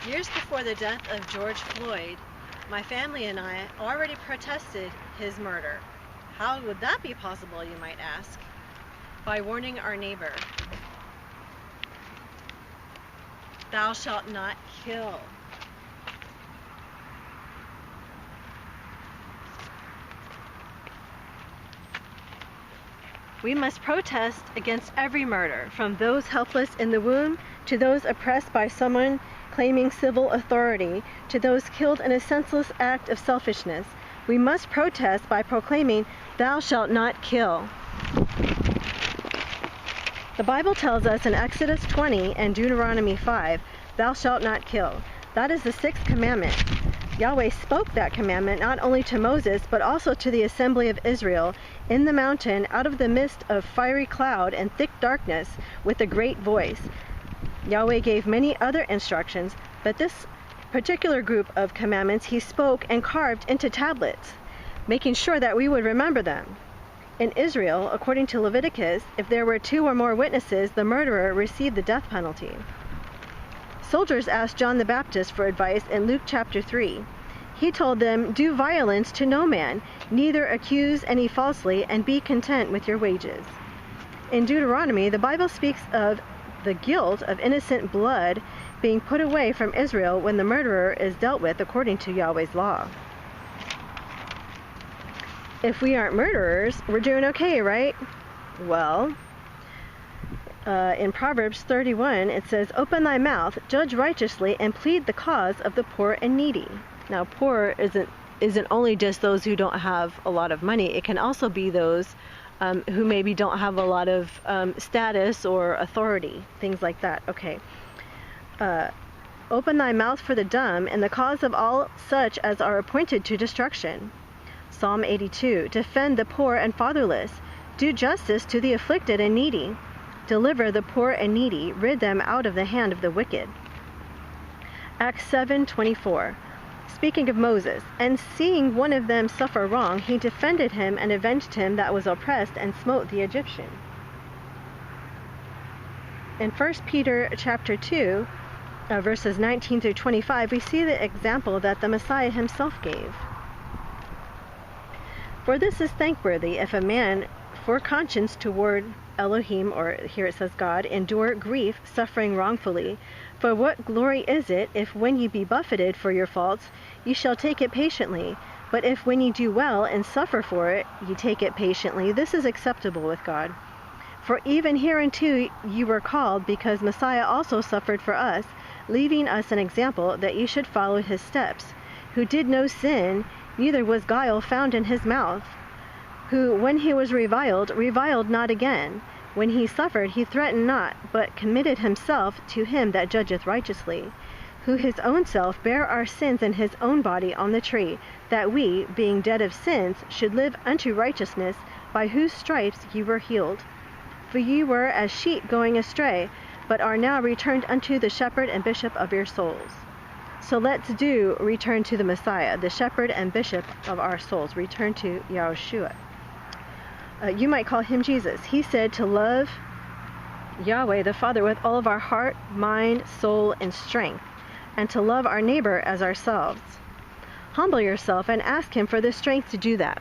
Years before the death of George Floyd, my family and I already protested his murder. How would that be possible, you might ask? By warning our neighbor, "Thou shalt not kill." We must protest against every murder, from those helpless in the womb to those oppressed by someone claiming civil authority, to those killed in a senseless act of selfishness. We must protest by proclaiming, "Thou shalt not kill." The Bible tells us in Exodus 20 and Deuteronomy 5, "Thou shalt not kill." That is the 6th commandment. Yahweh spoke that commandment not only to Moses, but also to the assembly of Israel in the mountain out of the midst of fiery cloud and thick darkness with a great voice. Yahweh gave many other instructions, but this particular group of commandments he spoke and carved into tablets, making sure that we would remember them. In Israel, according to Leviticus, if there were 2 or more witnesses, the murderer received the death penalty. Soldiers asked John the Baptist for advice in Luke chapter 3. He told them, "Do violence to no man, neither accuse any falsely, and be content with your wages." In Deuteronomy, the Bible speaks of the guilt of innocent blood being put away from Israel when the murderer is dealt with according to Yahweh's law. If we aren't murderers, we're doing okay, right? Well, in Proverbs 31, it says, "Open thy mouth, judge righteously, and plead the cause of the poor and needy." Now, poor isn't only just those who don't have a lot of money. It can also be those who maybe don't have a lot of status or authority, things like that. Okay. Open thy mouth for the dumb, and the cause of all such as are appointed to destruction. Psalm 82, "Defend the poor and fatherless. Do justice to the afflicted and needy. Deliver the poor and needy. Rid them out of the hand of the wicked." Acts 7:24. Speaking of Moses, "And seeing one of them suffer wrong, he defended him and avenged him that was oppressed and smote the Egyptian." In 1 Peter chapter 2, verses 19 through 25, we see the example that the Messiah himself gave. "For this is thankworthy, if a man for conscience toward Elohim," or here it says God, "endure grief, suffering wrongfully. For what glory is it, if when ye be buffeted for your faults, ye shall take it patiently? But if when ye do well and suffer for it, ye take it patiently, this is acceptable with God. For even hereunto ye were called, because Messiah also suffered for us, leaving us an example that ye should follow his steps, who did no sin, neither was guile found in his mouth, who, when he was reviled, reviled not again. When he suffered, he threatened not, but committed himself to him that judgeth righteously, who his own self bare our sins in his own body on the tree, that we, being dead of sins, should live unto righteousness, by whose stripes ye were healed. For ye were as sheep going astray, but are now returned unto the shepherd and bishop of your souls." So let's return to the Messiah, the shepherd and bishop of our souls. Return to Yahushua. You might call him Jesus. He said to love Yahweh the Father with all of our heart, mind, soul, and strength, and to love our neighbor as ourselves. Humble yourself and ask him for the strength to do that.